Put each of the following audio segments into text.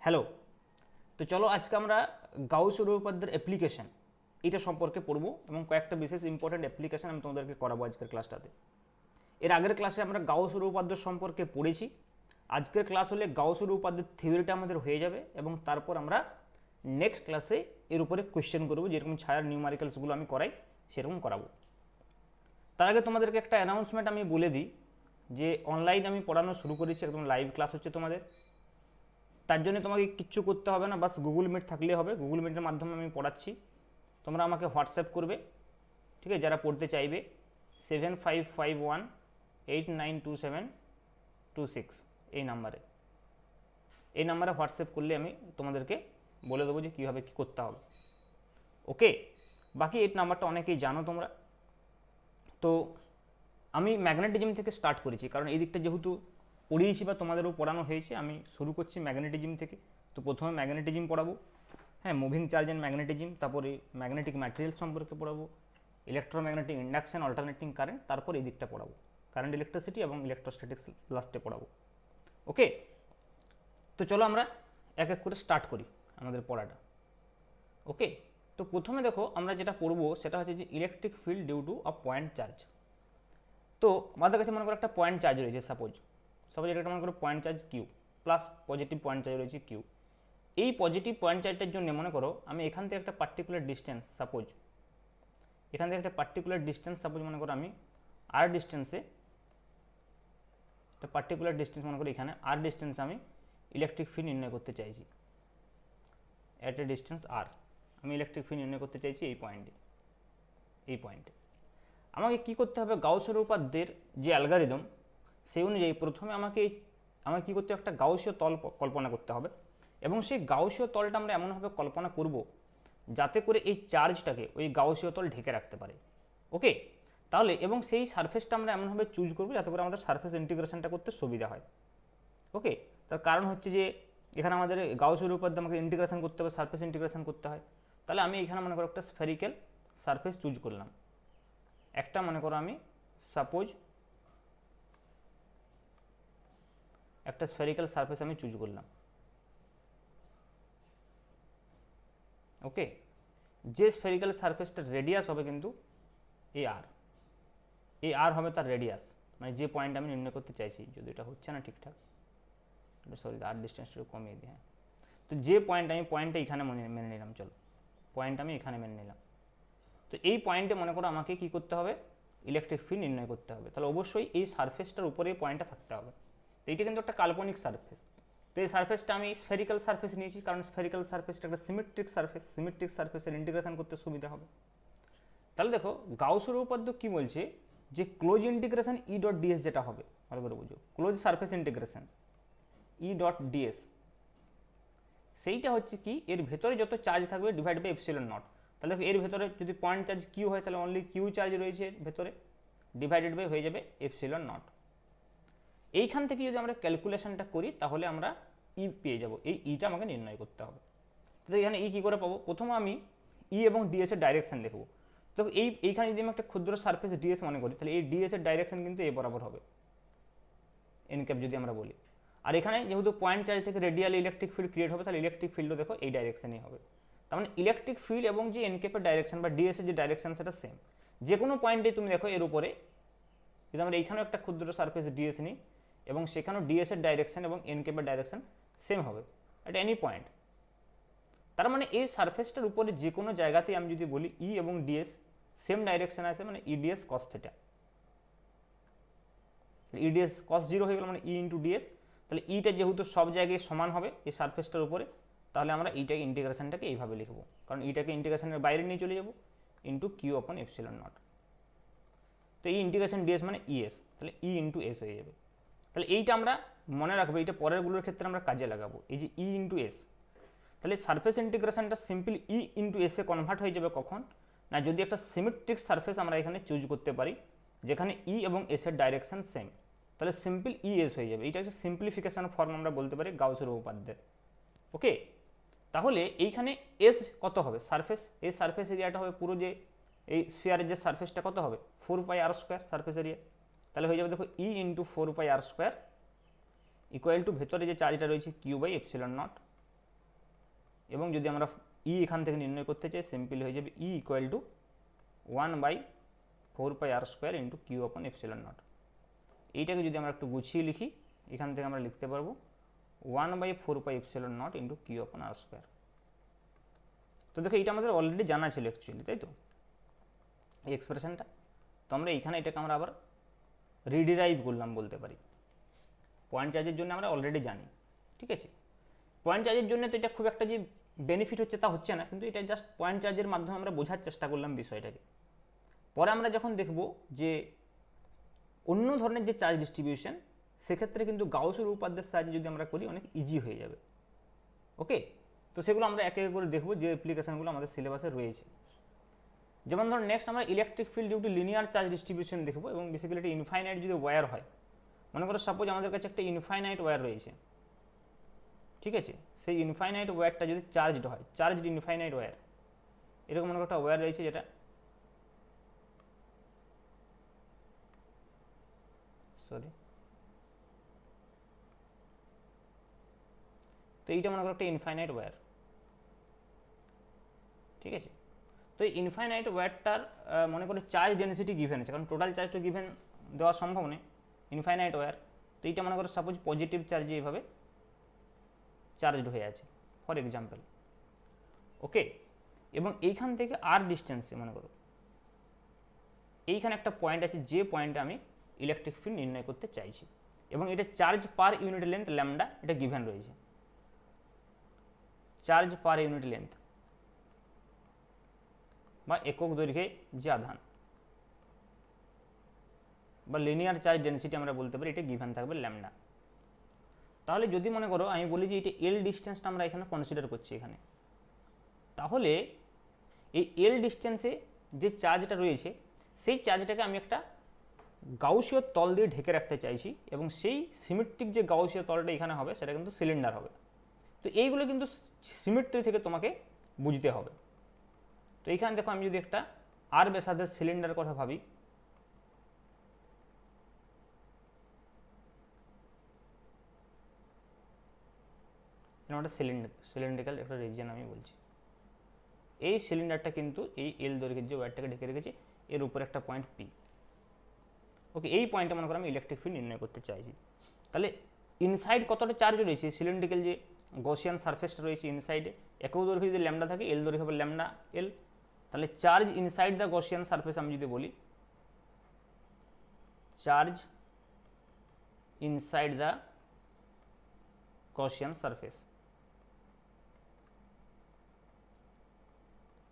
Hello. তো চলো আজকে আমরা গাউস উপপাদ্যের অ্যাপ্লিকেশন এটা সম্পর্কে পড়বো এবং কয়েকটা বিশেষ ইম্পর্টেন্ট অ্যাপ্লিকেশন আমি তোমাদেরকে করাবো আজকের ক্লাসটাতে। এর আগের ক্লাসে আমরা গাউস উপপাদ্য সম্পর্কে পড়েছি। আজকের ক্লাস হলে গাউস উপপাদ্যের থিওরিটা আমাদের হয়ে যাবে এবং তারপর আমরা নেক্সট ক্লাসে এর উপরে কোয়েশ্চেন করবো, যেরকম ছায়ার নিউমারিক্যালসগুলো আমি করাই সেরকম করাবো। তার আগে তোমাদেরকে একটা অ্যানাউন্সমেন্ট আমি বলে দিই যে অনলাইন আমি পড়ানো শুরু করেছি, একদম লাইভ ক্লাস হচ্ছে তোমাদের। তার জন্য তোমাকে কিচ্ছু করতে হবে না, বাস গুগল মিট থাকলেই হবে। গুগল মিটের মাধ্যমে আমি পড়াচ্ছি, তোমরা আমাকে হোয়াটসঅ্যাপ করবে, ঠিক আছে, যারা পড়তে চাইবে 7551892726 এই নাম্বারে হোয়াটসঅ্যাপ করলে আমি তোমাদেরকে বলে দেবো যে কীভাবে কী করতে হবে। ওকে, বাকি এই নাম্বারটা অনেকেই জানো তোমরা। তো আমি ম্যাগনেটিজম থেকে স্টার্ট করেছি, কারণ এই দিকটা যেহেতু পড়িয়েছি বা তোমাদেরও পড়ানো হয়েছে, আমি শুরু করছি ম্যাগনেটিজম থেকে। তো প্রথমে ম্যাগনেটিজম পড়াবো, হ্যাঁ, মুভিং চার্জ অ্যান্ড ম্যাগনেটিজম, তারপরে ম্যাগনেটিক ম্যাটেরিয়াল সম্পর্কে পড়াবো, ইলেকট্রোম্যাগনেটিক ইন্ডাকশন, অল্টারনেটিং কারেন্ট, তারপর এই দিকটা পড়াবো কারেন্ট ইলেকট্রিসিটি এবং ইলেকট্রোস্ট্যাটিক্স লাস্টে পড়াবো। ওকে, তো চলো আমরা এক এক করে স্টার্ট করি আমাদের পড়াটা। ওকে, তো প্রথমে দেখো আমরা যেটা পড়বো সেটা হচ্ছে যে electric field due to a point charge. তো আমাদের কাছে মনে করো একটা পয়েন্ট চার্জ রয়েছে, সাপোজ এটা মনে করো point charge Q plus positive point charge রয়েছে কিউ। এই পজিটিভ পয়েন্ট চার্জটার জন্য মনে করো আমি এখান থেকে একটা পার্টিকুলার ডিস্টেন্স সাপোজ মনে করো আমি আর ডিস্টেন্সে একটা পার্টিকুলার ডিস্টেন্স মনে করি এখানে আর ডিস্টেন্সে আমি ইলেকট্রিক ফিল্ড নির্ণয় করতে চাইছি। অ্যাট এ ডিস্টেন্স আর আমি ইলেকট্রিক ফিল্ড নির্ণয় করতে চাইছি এই পয়েন্টে। আমাকে কি করতে হবে, গাউসের উপপাদ্যের যে অ্যালগরিদম সেই অনুযায়ী প্রথমে আমাকে কী করতে হবে, একটা গাউসীয় তল কল্পনা করতে হবে এবং সেই গাউসীয় তলটা আমরা এমনভাবে কল্পনা করব যাতে করে এই চার্জটাকে ওই গাউসীয় তল ঢেকে রাখতে পারে। ওকে, তাহলে এবং সেই সারফেসটা আমরা এমনভাবে চুজ করবো যাতে করে আমাদের সারফেস ইন্টিগ্রেশনটা করতে সুবিধা হয়। ওকে, তার কারণ হচ্ছে যে এখানে আমাদের গাউসের উপপাদ্য আমাকে ইন্টিগ্রেশন করতে হবে, সারফেস ইন্টিগ্রেশন করতে হয়। তাহলে আমি এখানে মনে করো একটা স্ফেরিক্যাল সারফেস চুজ করলাম, একটা মনে করো আমি সাপোজ একটা স্ফেরিক্যাল সারফেস আমি চুজ করলাম। ওকে, যে স্ফেরিক্যাল সারফেসটার রেডিয়াস হবে কিন্তু এই আর হবে তার রেডিয়াস, মানে যে পয়েন্ট আমি নির্ণয় করতে চাইছি। যদি এটা হচ্ছে না ঠিকঠাক, সরি আর ডিস্টেন্সটা কমিয়ে দিই। হ্যাঁ, তো যে পয়েন্টটা এখানে মেনে নিলাম, চলো পয়েন্ট আমি এখানে মেনে নিলাম। তো এই পয়েন্টে মনে করো আমাকে কি করতে হবে, ইলেকট্রিক ফিল্ড নির্ণয় করতে হবে। তাহলে অবশ্যই এই সারফেসটার উপরে এই পয়েন্টটা থাকতে হবে। তো এইটা কিন্তু একটা কাল্পনিক সারফেস। তো এই সারফেসটা আমি স্ফেরিক্যাল সারফেস নিয়েছি, কারণ স্ফেরিক্যাল সারফেসটা একটা সিমেট্রিক সারফেসের ইন্টিগ্রেশন করতে সুবিধা হবে। তাহলে দেখো গাউসের উপপাদ্য কি বলছে, যে closed integration E dot DS যেটা হবে, ভালো করে বুঝো, close surface integration E dot DS, সেইটা হচ্ছে কি এর ভেতরে যত চার্জ থাকবে ডিভাইড বাই এপসিলন নট। তাহলে এর ভেতরে যদি পয়েন্ট চার্জ কিউ হয় তাহলে অনলি কিউ চার্জ রয়েছে এর ভেতরে, ডিভাইডেড বাই হয়ে যাবে এপসিলন নট। এইখান থেকে যদি আমরা ক্যালকুলেশনটা করি তাহলে আমরা ই পেয়ে যাব, এই ইটা আমাকে নির্ণয় করতে হবে। তো এখানে ই কী করে পাবো, প্রথমে আমি ই এবং ডিএস এর ডাইরেকশন দেখবো। তো এইখানে যদি আমি একটা ক্ষুদ্র সারফেস ডিএস মনে করি তাহলে এই ডিএস এর ডাইরেকশন কিন্তু এ বরাবর হবে, এন ক্যাপ যদি আমরা বলি। আর এখানে যেহেতু পয়েন্ট চার্জ থেকে রেডিয়াল ইলেকট্রিক ফিল্ড ক্রিয়েট হবে, তাহলে ইলেকট্রিক ফিল্ডও দেখো এই ডাইরেকশনই হবে। তার মানে ইলেকট্রিক ফিল্ড এবং যে এন ক্যাপের ডাইরেকশন বা ডিএস এর যে ডাইরেকশন সেটা সেম। যে কোনো পয়েন্টে তুমি দেখো এর উপরে যদি আমরা এইখানেও একটা ক্ষুদ্র সারফেস ডিএস নিই এবং সেখানেও ডিএস এর ডাইরেকশন এবং এন ক্যাপের ডাইরেকশন সেম হবে এট এনি পয়েন্ট। তার মানে এই সারফেসটার উপরে যে কোনো জায়গাতেই আমি যদি বলি ই এবং ডিএস সেম ডাইরেকশন আছে, মানে EDS cos theta, EDS cos zero হয়ে গেল, মানে ই ইন্টু ডিএস। তাহলে ইটা যেহেতু সব জায়গায় সমান হবে এই সারফেসটার উপরে, তাহলে আমরা এইটাকে ইন্টিগ্রেশনটাকে এইভাবে লিখবো, কারণ ইটাকে ইন্টিগ্রেশনের বাইরে নিয়ে চলে যাবো into Q upon epsilon naught. তো এই ইন্টিগ্রেশন ডিএস মানে ইএস, তাহলে ই ইন্টু এস হয়ে যাবে। তাহলে এইটা আমরা মনে রাখবো, এইটা পরেরগুলোর ক্ষেত্রে আমরা কাজে লাগাবো, এই যে ই ইন্টু এস। তাহলে সারফেস ইন্টিগ্রেশনটা সিম্পলি ই ইন্টু এসে কনভার্ট হয়ে যাবে কখন না, যদি একটা সিমেট্রিক সারফেস আমরা এখানে চুজ করতে পারি যেখানে ই এবং এস এর ডাইরেকশন সেম, তাহলে সিম্পল ই এস হয়ে যাবে। এইটা হচ্ছে সিম্পলিফিকেশন ফর্ম আমরা বলতে পারি গাউসের উপপাদ্যের। ওকে, তাহলে এইখানে এস কত হবে, সারফেস, এই সারফেস এরিয়াটা হবে পুরো যে এই স্ফিয়ারের যে সারফেসটা কত হবে 4πr² সারফেস এরিয়া। তাহলে হয়ে যাবে দেখো ই ইন্টু 4πr² ইকুয়াল টু ভেতরে যে চার্জটা রয়েছে কিউ বাই এপসিলন নট। এবং যদি আমরা ই এখান থেকে নির্ণয় করতে চাই সিম্পল হয়ে যাবে E equal to 1/4πr² into Q upon epsilon naught. এইটাকে যদি আমরা একটু গুছিয়ে লিখি এখান থেকে আমরা লিখতে পারবো 1/4πε0 ইন্টু কিউ আপন r²। তো দেখো এইটা আমাদের অলরেডি জানা ছিল অ্যাকচুয়ালি, তাই তো এই এক্সপ্রেশনটা। তো আমরা এইখানে এটাকে আমরা আবার রিডিরাইভ করলাম বলতে পারি। পয়েন্ট চার্জের জন্য আমরা অলরেডি জানি, ঠিক আছে। পয়েন্ট চার্জের জন্য তো এটা খুব একটা যে বেনিফিট হচ্ছে তা হচ্ছে না, কিন্তু এটা জাস্ট পয়েন্ট চার্জের মাধ্যমে আমরা বোঝার চেষ্টা করলাম বিষয়টাকে। পরে আমরা যখন দেখব যে অন্য ধরনের যে চার্জ ডিস্ট্রিবিউশন, সেক্ষেত্রে কিন্তু গাউসের উপপাদ্যের সাহায্যে যদি আমরা করি অনেক ইজি হয়ে যাবে। ওকে, তো সেগুলো আমরা একে একে করে দেখব যে অ্যাপ্লিকেশনগুলো আমাদের সিলেবাসে রয়েছে। যেমন ধরুন নেক্সট আমরা electric field due to linear charge distribution দেখব, এবং বেসিক্যালি এটা ইনফাইনাইট যদি ওয়্যার হয়, মনে করো সাপোজ আমাদের কাছে একটা ইনফাইনাইট ওয়্যার রয়েছে, ঠিক আছে। সেই ইনফাইনাইট ওয়্যারটা যদি চার্জড হয়, চার্জড ইনফাইনাইট ওয়্যার, এরকম মনে করো একটা ওয়্যার রয়েছে যেটা তো এইটা মনে করো একটা ইনফাইনাইট ওয়্যার, ঠিক আছে। তো এই ইনফাইনাইট ওয়্যারটার মনে করো চার্জ ডেনসিটি গিভেন আছে, কারণ টোটাল চার্জ তো গিভেন দেওয়া সম্ভব নয় ইনফাইনাইট ওয়্যার। তো এইটা মনে করো সাপোজ পজিটিভ চার্জে এইভাবে চার্জড হয়ে আছে ফর এক্সাম্পল, ওকে। এবং এইখান থেকে আর ডিস্টেন্সে মনে করো এইখানে একটা পয়েন্ট আছে, যে পয়েন্টে আমি ইলেকট্রিক ফিল্ড নির্ণয় করতে চাইছি, এবং এটা charge per unit length lambda এটা গিভেন রয়েছে, চার্জ পার ইউনিট লেন্থ বা একক দৈর্ঘ্যে যে আধান বা লিনিয়ার চার্জ ডেনসিটি আমরা বলতে পারি, এটা গিভেন থাকবে ল্যামডা। তাহলে যদি মনে করো আমি বলি যে এটা এল ডিস্টেন্সটা আমরা এখানে কনসিডার করছি এখানে, তাহলে এই এল ডিস্টেন্সে যে চার্জটা রয়েছে সেই চার্জটাকে আমি একটা গাউসীয় তল দিয়ে ঢেকে রাখতে চাইছি, এবং সেই সিমেট্রিক যে গাউসীয় তলটা এখানে হবে সেটা কিন্তু সিলিন্ডার হবে। তো এইগুলো কিন্তু সিমেট্রি থেকে তোমাকে বুঝতে হবে। তো এইখানে দেখো আমি যদি একটা আর ব্যাসার্ধের সিলিন্ডার কথা ভাবি, একটা সিলিন্ড্রিক্যাল একটা রিজিয়ন আমি বলছি, এই সিলিন্ডারটা কিন্তু এই এল দৈর্ঘ্যের যে ওয়্যারটাকে ঢেকে রেখেছে, এর উপরে একটা পয়েন্ট পি, ওকে। এই পয়েন্টে মনে করো আমি ইলেকট্রিক ফিল্ড নির্ণয় করতে চাইছি। তাহলে ইনসাইড কতটা চার্জ রয়েছে, সিলিন্ড্রিক্যাল যে গসিয়ান সারফেসটা রয়েছে ইনসাইডে, একক দৈর্ঘ্য যদি ল্যামডা থাকে, এল দৈর্ঘ্য হবে ল্যামডা এল। তাহলে charge inside the Gaussian surface আমি যদি বলি, charge inside the Gaussian surface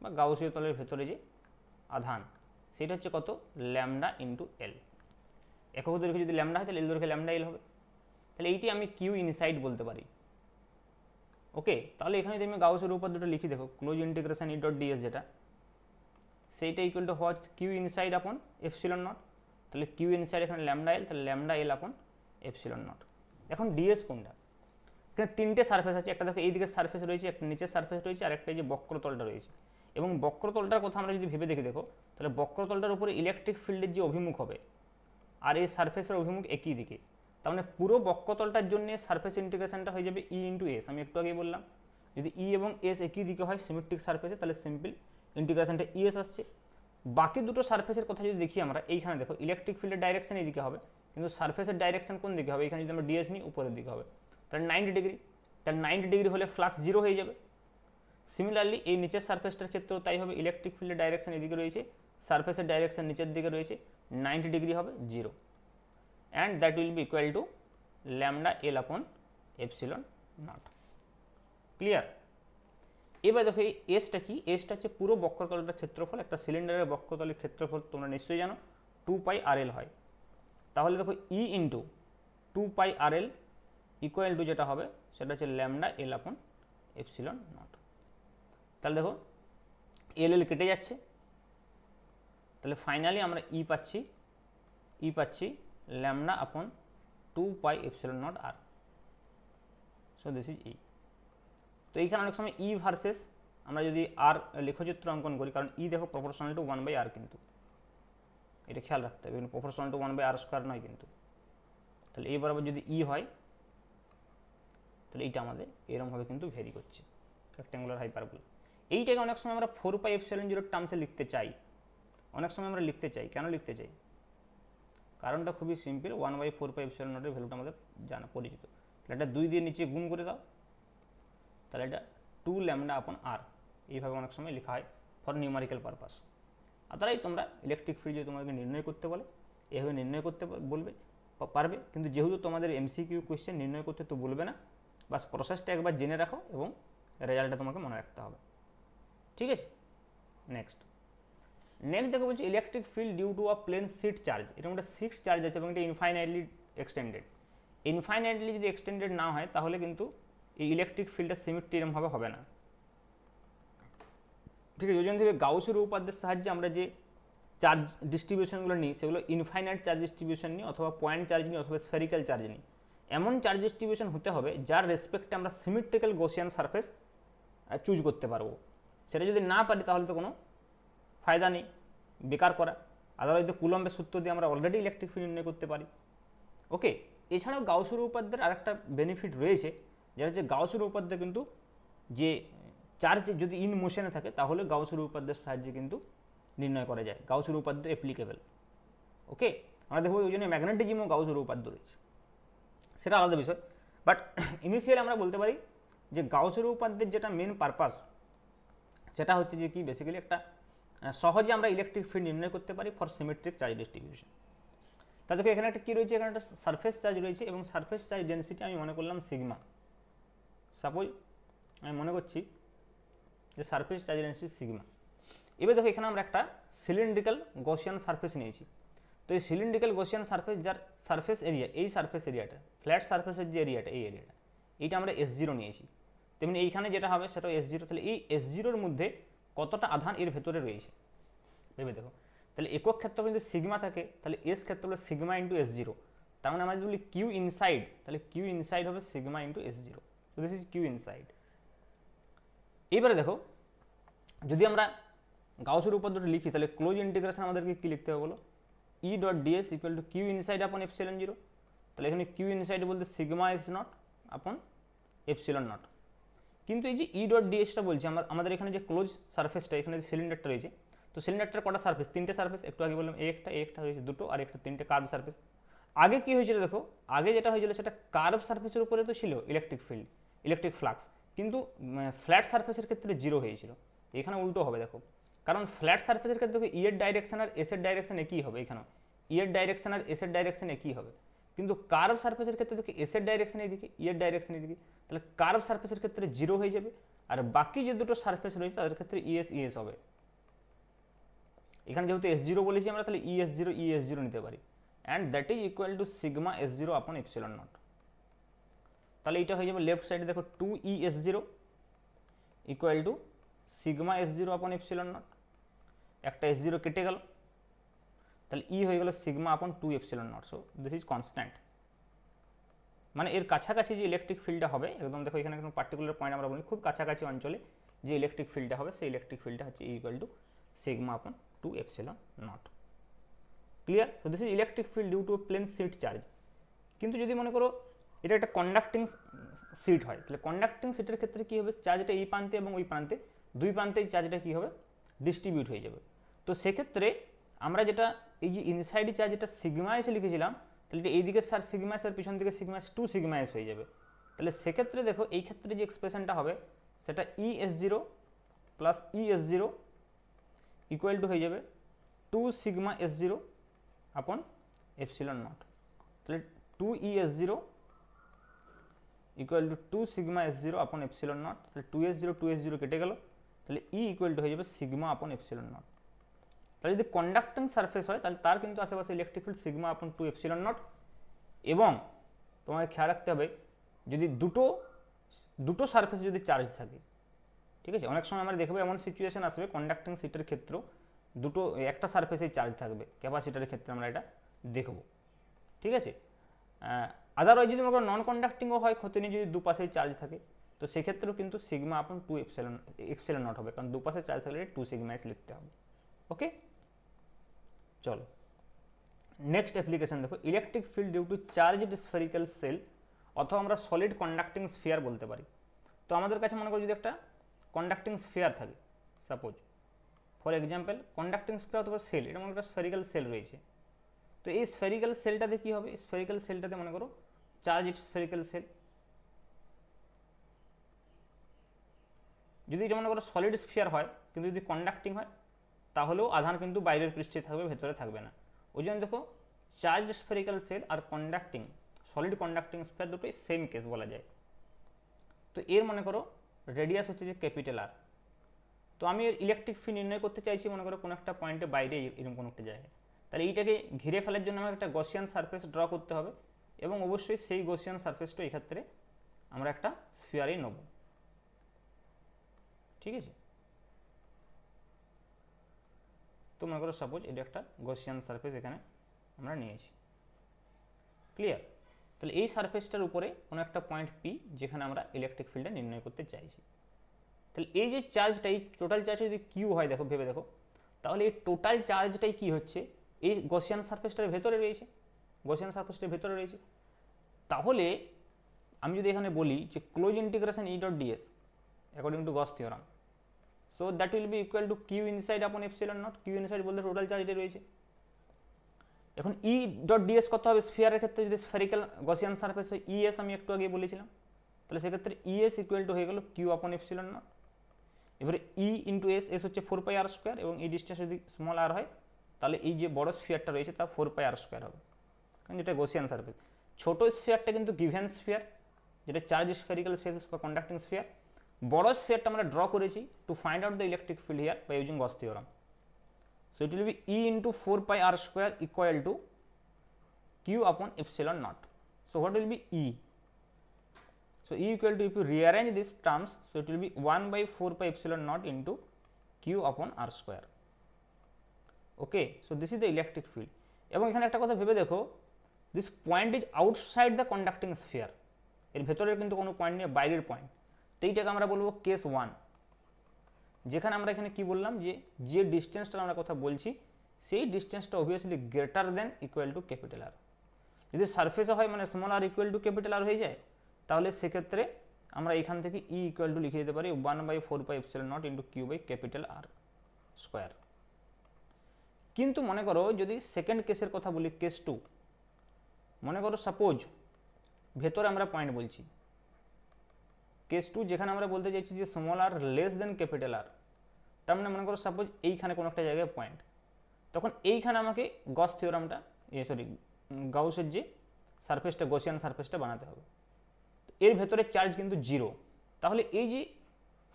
বা গাউসীয় তলের ভেতরে যে আধান, সেটা হচ্ছে কত, ল্যামডা ইন্টু এল। একক দৈর্ঘ্য যদি ল্যামডা হয় তাহলে এল দৈর্ঘ্যে ল্যামডা এল হবে। তাহলে এইটি আমি কিউ ইনসাইড বলতে পারি, ওকে। তাহলে এখানে যদি আমি গাউসের উপপাদ্যটা লিখি, দেখো closed integration E dot DS যেটা, সেইটা equal to what, Q inside upon epsilon naught. তাহলে কিউ ইনসাইড এখানে ল্যামডা এল, তাহলে lambda L upon epsilon not. এখন ডিএস কোনটা, এখানে তিনটে সারফেস আছে, একটা দেখো এই দিকের সারফেস রয়েছে, একটা নিচের সারফেস রয়েছে, আর একটা এই যে বক্রতলটা রয়েছে। এবং বক্রতলটার কথা আমরা যদি ভেবে দেখো, তাহলে বক্রতলটার উপরে ইলেকট্রিক ফিল্ডের যে অভিমুখ হবে আর এই সারফেসের অভিমুখ একই দিকে, তার মানে পুরো বক্রতলটার জন্য সারফেস ইন্টিগ্রেশনটা হয়ে যাবে ই ইন্টু এস। আমি একটু আগেই বললাম যদি ই এবং এস একই দিকে হয় সিমেট্রিক সারফেসে, তাহলে সিম্পল ইন্টিগ্রেশনটা ইএস আসছে। বাকি দুটো সারফেসের কথা যদি দেখি আমরা, এইখানে দেখো ইলেকট্রিক ফিল্ডের ডাইরেকশন এইদিকে হবে, কিন্তু সারফেসের ডাইরেকশন কোন দিকে হবে, এখানে যদি আমরা ডিএস নিই উপরের দিকে হবে, তাহলে 90 ডিগ্রি। তাহলে 90 ডিগ্রি হলে ফ্লাক্স জিরো হয়ে যাবে। সিমিলারলি এই নিচের সারফেসটার ক্ষেত্রেও তাই হবে, ইলেকট্রিক ফিল্ডের ডাইরেকশন এদিকে রয়েছে, সারফেসের ডাইরেকশন নিচের দিকে রয়েছে, 90 ডিগ্রি হবে zero, and that will be equal to lambda L upon epsilon naught. Clear? এবার দেখো এই এসটা কি, এসটা হচ্ছে পুরো বক্রতলটার ক্ষেত্রফল। একটা সিলিন্ডারের বক্রতলের ক্ষেত্রফল তোমরা নিশ্চয়ই জানো 2πRL হয়। তাহলে দেখো ই ইন্টু 2πRL ইকুয়াল টু যেটা হবে সেটা হচ্ছে lambda L upon epsilon naught. তাহলে দেখো এল এল কেটে যাচ্ছে, তাহলে ফাইনালি আমরা ই পাচ্ছি lambda upon 2π epsilon naught r. So this is E. তো এইখানে অনেক সময় ই ভার্সেস আমরা যদি আর লেখচিত্র অঙ্কন করি, কারণ ই দেখো প্রপোর্শনাল টু 1/r, কিন্তু এটা খেয়াল রাখতে হবে, প্রপোর্শনাল টু 1/r² নয় কিন্তু। তাহলে এই বরাবর যদি ই হয় তাহলে এইটা আমাদের এরকমভাবে কিন্তু ভেরি করছে, রেক্ট্যাঙ্গুলার হাইপারবোলা। এইটাকে অনেক সময় আমরা 4πε0 টার্মসে লিখতে চাই, অনেক সময় আমরা লিখতে চাই। কেন লিখতে চাই? কারণটা খুবই সিম্পল, 1/4πε0 এর ভ্যালুটা আমাদের জানা পরিচিত। তাহলে এটা 2 দিয়ে নিচে গুণ করে দাও, তাহলে এটা 2 λ/r এইভাবে অনেক সময় লেখা হয় ফর নিউমারিক্যাল পারপাস। আর তারাই তোমরা ইলেকট্রিক ফিল্ড যদি তোমাদেরকে নির্ণয় করতে বলে এভাবে নির্ণয় করতে বলবে পারবে, কিন্তু যেহেতু তোমাদের এমসিকিউ কোয়েশ্চেন নির্ণয় করতে তো বলবে না, বাস প্রসেসটা একবার জেনে রাখো এবং রেজাল্টটা তোমাকে মনে রাখতে হবে। ঠিক আছে, নেক্সট দেখো বলছি electric field due to a plane sheet charge. এরকম একটা সিট চার্জ আছে এবং এটা ইনফাইনাইটলি এক্সটেন্ডেড। ইনফাইনাইটলি যদি এক্সটেন্ডেড না হয় তাহলে কিন্তু এই ইলেকট্রিক ফিল্ডটা সিমেট্রি এরকমভাবে হবে না। ঠিক আছে, ওই জন্য থেকে গাউসের উপপাদ্যের সাহায্যে আমরা যে চার্জ ডিস্ট্রিবিউশনগুলো নিই সেগুলো ইনফাইনাইট চার্জ ডিস্ট্রিবিউশন নিই, অথবা পয়েন্ট চার্জ নিই, অথবা স্ফেরিক্যাল চার্জ নিই। এমন চার্জ ডিস্ট্রিবিউশন হতে হবে যার রেসপেক্টে আমরা সিমেট্রিক্যাল গসিয়ান সারফেস চুজ করতে পারবো। সেটা যদি না পারি তাহলে তো কোনো ফায়দা নেই, বেকার করা। আদারওয়াইজ তো কুলম্বের সূত্র দিয়ে আমরা অলরেডি ইলেকট্রিক ফিল্ড নির্ণয় করতে পারি। ওকে, এছাড়াও গাউসের উপপাদ্যের আরেকটা বেনিফিট রয়েছে, যেটা হচ্ছে গাউসের উপপাদ্য কিন্তু যে চার্জ যদি ইন মোশনে থাকে তাহলে গাউসের উপপাদ্যের সাহায্যে কিন্তু নির্ণয় করা যায়, গাউসের উপপাদ্য অ্যাপ্লিকেবল। ওকে, আমরা দেখব ওই জন্য ম্যাগনেটিজমও গাউসের উপপাদ্য রয়েছে, সেটা আলাদা বিষয়। বাট ইনিশিয়ালি আমরা বলতে পারি যে গাউসের উপপাদ্যের যেটা মেন পারপাস সেটা হচ্ছে যে কি বেসিক্যালি একটা সহজে আমরা ইলেকট্রিক ফিল্ড নির্ণয় করতে পারি ফর সিমেট্রিক চার্জ ডিস্ট্রিবিউশন। তা দেখো এখানে একটা কী রয়েছে, এখানে একটা সারফেস চার্জ রয়েছে এবং সারফেস চার্জ ডেন্সিটি আমি মনে করলাম সিগমা। সাপোজ আমি মনে করছি যে সারফেস চার্জ ডেন্সিটি সিগমা। এবার দেখো এখানে আমরা একটা সিলিন্ড্রিক্যাল গসিয়ান সারফেস নিয়েছি। তো এই সিলিন্ড্রিক্যাল গসিয়ান সারফেস যার সারফেস এরিয়া, এই সারফেস এরিয়াটা ফ্ল্যাট সারফেসের যে এরিয়াটা, এই এরিয়াটা এইটা আমরা S0 নিয়েছি। তেমনি এইখানে যেটা হবে সেটা S0। তাহলে এই S0-র মধ্যে কতটা আধান এর ভেতরে রয়েছে ভেবে দেখো। তাহলে একক ক্ষেত্র কিন্তু সিগমা থাকে, তাহলে এস ক্ষেত্র হলো সিগমা ইন্টু S0। তার মানে আমরা যদি বলি কিউ ইনসাইড, তাহলে কিউ ইনসাইড হবে sigma into S0। So this is Q inside. এবারে দেখো যদি আমরা গাউসের উপপাদ্যটা লিখি তাহলে ক্লোজ ইন্টিগ্রেশন আমাদেরকে কি লিখতে হবে বলো, E dot DS equal to Q inside upon epsilon 0। তাহলে এখানে কিউ ইনসাইড বলতে sigma S naught upon epsilon naught. কিন্তু এই যে ই ডট ডিএসটা বলছি আমাদের এখানে যে ক্লোজ সারফেসটা, এখানে যে সিলিন্ডারটা রয়েছে, তো সিলিন্ডারটার কটা সারফেস? 3টে সারফেস। একটু আগে বললাম একটা হয়েছে 2টো, আর একটা 3টে কার্ভ সারফেস। আগে কি হয়েছিল দেখো, আগে যেটা হয়েছিল সেটা কার্ভ সারফেসের উপরে তো ছিল ইলেকট্রিক ফিল্ড, ইলেকট্রিক ফ্লাক্স, কিন্তু ফ্ল্যাট সারফেসের ক্ষেত্রে 0 হয়েছিল। এখানে উল্টো হবে দেখো, কারণ ফ্ল্যাট সারফেসের ক্ষেত্রে দেখো ইয়ের ডাইরেকশন আর এসের ডাইরেকশন একই হবে। এখানেও ইয়ের ডাইরেকশন আর এসের ডাইরেকশন একই হবে, কিন্তু কার্ভ সারফেসের ক্ষেত্রে দেখো এসের ডাইরেকশন এইদিকে, ইয়ের ডাইরেকশন এইদিকে। তাহলে কার্ভ সারফেসের ক্ষেত্রে 0 হয়ে যাবে, আর বাকি যে দুটো সারফেস রয়েছে তাদের ক্ষেত্রে ইএস হবে। এখানে যেহেতু S0 বলেছি আমরা, তাহলে ES0 নিতে পারি, and that is equal to sigma S0 আপন এপসিলন নট। তাহলে এটা হয়ে যাবে লেফট সাইডে দেখো 2ES0 equal to sigma S0 আপন এপসিলন নট। একটা S0 কেটে গেল, তাহলে ই হয়ে গেল sigma upon 2 epsilon naught. So this is constant. মানে এর কাছাকাছি যে ইলেকট্রিক ফিল্ডটা হবে, একদম দেখো এখানে কোনো পার্টিকুলার পয়েন্ট আমরা বলি, খুব কাছাকাছি অঞ্চলে যে ইলেকট্রিক ফিল্ডটা হবে সেই ইলেকট্রিক ফিল্ডটা হচ্ছে equal to sigma upon 2 epsilon naught. Clear? So this is electric field due to plane sheet charge. কিন্তু যদি মনে করো এটা একটা কন্ডাক্টিং সিট হয়, তাহলে কন্ডাক্টিং সিটের ক্ষেত্রে কী হবে, চার্জটা এই প্রান্তে এবং ওই প্রান্তে, দুই প্রান্তেই চার্জটা কী হবে, ডিস্ট্রিবিউট হয়ে যাবে। তো সেক্ষেত্রে আমরা যেটা এই যে ইনসাইড চার্জ যেটা সিগমা এসে লিখেছিলাম, তাহলে এটা এইদিকে স্যার সিগমা এস আর পিছন দিকে সিগমা এস 2 সিগমা এস হয়ে যাবে। তাহলে সেক্ষেত্রে দেখো এই ক্ষেত্রে যে এক্সপ্রেশনটা হবে সেটা ES0 plus ES0 equal to হয়ে যাবে 2 সিগমা S0 আপন এপসিলন নট। তাহলে 2ES0 equal to 2 sigma S0 আপন এপসিলন নট। তাহলে 2S0 কেটে গেল, তাহলে E ইকুয়াল টু হয়ে যাবে সিগমা আপন এপসিলন নট। তাহলে যদি কন্ডাক্টিং সারফেস হয় তাহলে তার কিন্তু আশেপাশে electric field sigma upon 2 epsilon not. এবং তোমাকে খেয়াল রাখতে হবে যদি দুটো সারফেসে যদি চার্জ থাকে, ঠিক আছে, অনেক সময় আমরা দেখবো এমন সিচুয়েশন আসবে কন্ডাক্টিং সিটের ক্ষেত্রেও একটা সারফেসেই চার্জ থাকবে, ক্যাপাসিটারের ক্ষেত্রে আমরা এটা দেখব, ঠিক আছে। আদারওয়াইজ যদি মনে করো নন কন্ডাক্টিংও হয়, ক্ষতি নেই যদি দুপাশেই চার্জ থাকে, তো সেক্ষেত্রেও কিন্তু সিগমা আপন 2 এপসিলন নট হবে, কারণ দুপাশে চার্জ থাকলে 2 সিগমা এস লিখতে হবে। ওকে, চলো নেক্সট অ্যাপ্লিকেশন দেখো, electric field due to charged spherical shell, অথবা আমরা সলিড কন্ডাক্টিং স্ফিয়ার বলতে পারি। তো আমাদের কাছে মনে করো যদি একটা কন্ডাক্টিং স্ফিয়ার থাকে, suppose for example conducting sphere অথবা সেল, এটা মনে করো স্ফেরিক্যাল সেল রয়েছে। তো এই স্ফেরিক্যাল সেলটাতে কী হবে, স্ফেরিক্যাল সেলটাতে মনে করো চার্জড স্ফেরিক্যাল সেল। যদি এটা মনে করো সলিড স্ফিয়ার হয় কিন্তু যদি কন্ডাক্টিং হয় তাহলেও আধান কিন্তু বাইরের পৃষ্ঠে থাকবে, ভেতরে থাকবে না। ওই জন্য দেখো চার্জড স্ফেরিক্যাল সেল আর কন্ডাক্টিং সলিড কন্ডাক্টিং স্ফিয়ার দুটোই সেম কেস বলা যায়। তো এর মনে করো রেডিয়াস হচ্ছে যে ক্যাপিটাল আর। তো আমি এর ইলেকট্রিক ফিল্ড নির্ণয় করতে চাইছি মনে করো কোনো একটা পয়েন্টে বাইরে এরকম কোনো একটা জায়গায়, তাহলে এইটাকে ঘিরে ফেলার জন্য আমাকে একটা গসিয়ান সারফেস ড্র করতে হবে এবং অবশ্যই সেই গসিয়ান সারফেসটা এই ক্ষেত্রে আমরা একটা স্ফিয়ারেই নেব, ঠিক আছে। তো মনে করো সাপোজ এটা একটা গসিয়ান সারফেস এখানে আমরা নিয়েছি, ক্লিয়ার। তাহলে এই সারফেসটার উপরে কোনো একটা পয়েন্ট পি যেখানে আমরা ইলেকট্রিক ফিল্ডটা নির্ণয় করতে চাইছি। তাহলে এই যে চার্জটা, এই টোটাল চার্জটা যদি কিউ হয়, দেখো ভেবে দেখো, তাহলে এই টোটাল চার্জটাই কি হচ্ছে, এই গসিয়ান সারফেসটার ভেতরে রয়েছে, গসিয়ান সারফেসটার ভেতরে রয়েছে। তাহলে আমি যদি এখানে বলি যে closed integration E dot DS according to Gauss theorem, so that will be equal to Q inside upon epsilon naught. Q inside বলতে টোটাল চার্জটা রয়েছে। এখন ই ডট ডিএস কত হবে স্ফিয়ারের ক্ষেত্রে, যদি স্ফেরিক্যাল গসিয়ান সারফেস হয় ইএস আমি একটু আগে বলেছিলাম, তাহলে সেক্ষেত্রে ইএস ইকুয়াল টু হয়ে গেল কিউ আপন এপসিলন নট। এবারে ই ইন্টু এস, এস হচ্ছে 4πr², এবং এই ডিস্টেন্স যদি স্মল আর হয় তাহলে এই যে বড় স্ফিয়ারটা রয়েছে তা 4πr² হবে, কারণ যেটা গসিয়ান সারফেস। ছোট স্ফিয়ারটা কিন্তু গিভেন স্ফিয়ার, যেটা চার্জ স্ফেরিক্যাল সেলস বা কন্ডাক্টিং স্ফিয়ার। বড় স্ফিয়ারটা আমরা ড্র করেছি to find out the electric field here by using Gauss theorem. So it will be E into 4πr² equal to Q upon epsilon naught. So what will be E? So E equal to, if you rearrange these terms, so it will be 1 by 4 pi epsilon naught into Q upon R². Okay, so this is the electric field. এবং এখানে একটা কথা ভেবে দেখো, this point is outside the conducting sphere, এর ভেতরের কিন্তু কোনো পয়েন্ট নেই, বাইরের পয়েন্ট। তো এইটাকে আমরা বলবো কেস 1, যেখানে আমরা এখানে কি বললাম যে ডিস্টেন্সটা আমরা কথা বলছি সেই ডিস্টেন্সটা obviously greater than equal to capital R. যদি সারফেসে হয় মানে small R equal to capital R হয়ে যায়, তাহলে সেক্ষেত্রে আমরা এখান থেকে ই ইকুয়াল টু লিখে দিতে পারি 1 by 4 pi epsilon naught into Q by capital R²। কিন্তু মনে করো যদি সেকেন্ড কেসের কথা বলি, কেস 2, মনে করো সাপোজ ভেতরে আমরা পয়েন্ট বলছি, কেস 2 যেখানে আমরা বলতে চাইছি যে স্মল আর লেস দেন ক্যাপিটাল আর, তার মানে মনে করো সাপোজ এইখানে কোনো একটা জায়গায় পয়েন্ট, তখন এইখানে আমাকে গস থিওরামটা গাউসের যে সারফেসটা গসিয়ান সারফেসটা বানাতে হবে। এর ভেতরে চার্জ কিন্তু 0, তাহলে এই যে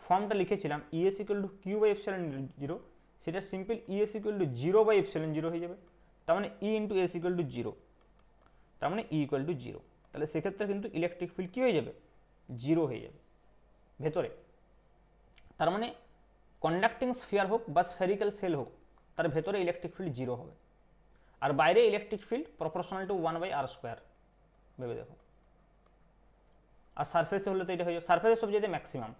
ফর্মটা লিখেছিলাম ES equal to Q by epsilon 0, সেটা simple ES equal to 0 by epsilon 0 হয়ে যাবে। তার মানে E into S equal to 0, তার মানে ই ইকুয়াল টু 0। তাহলে সেক্ষেত্রে কিন্তু ইলেকট্রিক ফিল্ড কী হয়ে যাবে, 0 হয়ে যাবে ভেতরে। তার মানে কন্ডাক্টিং স্ফিয়ার হোক বা স্ফেরিক্যাল সেল হোক, তার ভেতরে ইলেকট্রিক ফিল্ড 0 হবে, আর বাইরে electric field proportional to 1 by R²। ভেবে দেখো, আর সারফেসে হলে তো এটা হয়ে যাবে, সারফেসে সব জায়গায় ম্যাক্সিমাম।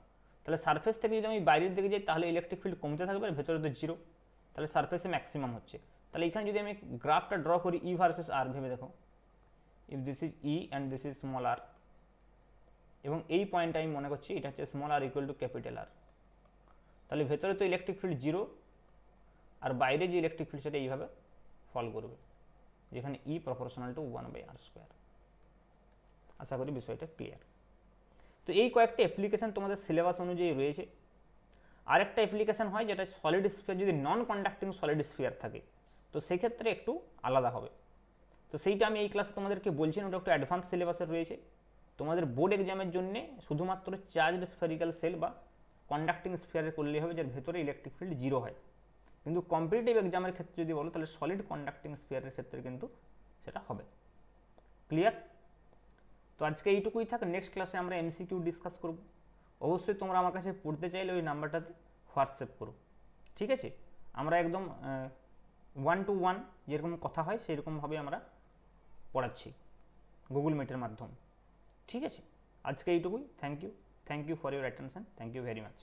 তাহলে সারফেস থেকে যদি আমি বাইরের দিকে যাই তাহলে ইলেকট্রিক ফিল্ড কমতে থাকবে, আর ভেতরে তো 0, তাহলে সারফেসে ম্যাক্সিমাম হচ্ছে। তাহলে এখানে যদি আমি গ্রাফটা ড্র করি ই ভার্সেস আর, ভেবে দেখো, if this is E and this is small R, এবং এই পয়েন্টটা আমি মনে করছি এটা হচ্ছে small R equal to capital R, তাহলে ভেতরে তো ইলেকট্রিক ফিল্ড 0, আর বাইরে যে ইলেকট্রিক ফিল্ড সেটা এইভাবে ফল করবে, যেখানে ই প্রপোর্শনাল টু 1 by R²। আশা করি বিষয়টা ক্লিয়ার। তো এই কয়েকটা অ্যাপ্লিকেশান তোমাদের সিলেবাস অনুযায়ী রয়েছে। আরেকটা অ্যাপ্লিকেশান হয় যেটা সলিড স্ফিয়ার, যদি নন কন্ডাক্টিং সলিড স্ফিয়ার থাকে তো সেক্ষেত্রে একটু আলাদা হবে। তো সেইটা আমি এই ক্লাসে তোমাদেরকে বলছি না, ওটা একটু অ্যাডভান্স সিলেবাসের রয়েছে। তোমাদের বোর্ড এক্সামের জন্য শুধুমাত্র চার্জড স্ফেরিক্যাল সেল বা কন্ডাক্টিং স্ফিয়ারে করলেই হবে যার ভেতরে ইলেকট্রিক ফিল্ড 0 হয়। কিন্তু কম্পিটিটিভ এক্সামের ক্ষেত্রে যদি বলো তাহলে সলিড কন্ডাক্টিং স্ফিয়ারের ক্ষেত্রে কিন্তু সেটা হবে। ক্লিয়ার? তো আজকে এইটুকুই থাক, নেক্সট ক্লাসে আমরা এমসিকিউ ডিসকাস করব। অবশ্যই তোমরা আমার কাছে পড়তে চাইলে ওই নাম্বারটাতে হোয়াটসঅ্যাপ করো, ঠিক আছে? আমরা একদম 1 to 1 যেরকম কথা হয় সেরকমভাবে আমরা পড়াচ্ছি গুগল মিটের মাধ্যমে, ঠিক আছে? আজকে এইটুকুই। Thank you for your attention, thank you very much.